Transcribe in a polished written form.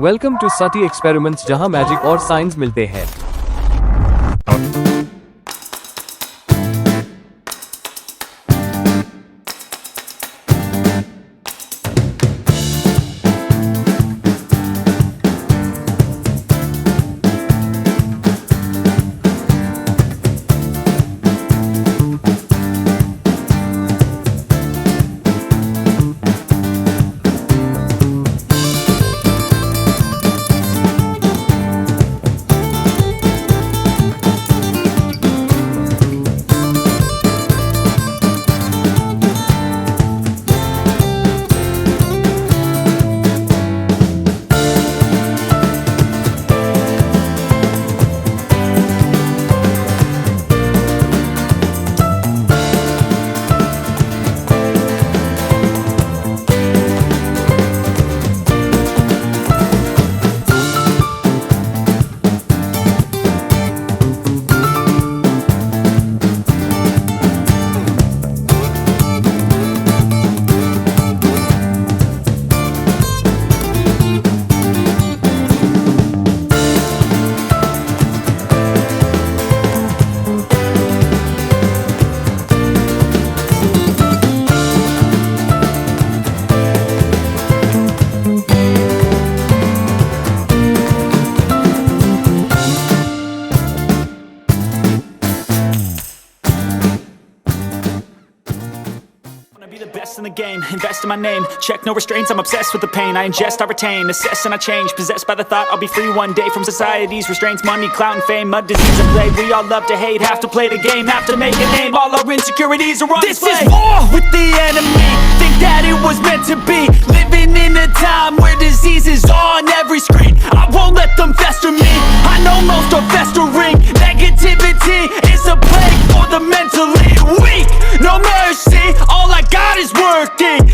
Welcome to Sati experiments, जहां magic और science मिलते हैं। In the game, invest in my name, check no restraints, I'm obsessed with the pain. I ingest, I retain, assess and I change, possessed by the thought I'll be free one day from society's restraints. Money, clout and fame, a disease and plague. We all love to hate, have to play the game, have to make a name. All our insecurities are on display. This is war with the enemy, think that it was meant to be. Living in a time where disease is on every screen. I won't let them fester me, I know most are festering. Negativity is a plague for the mentally weak. No mercy, all I got is working.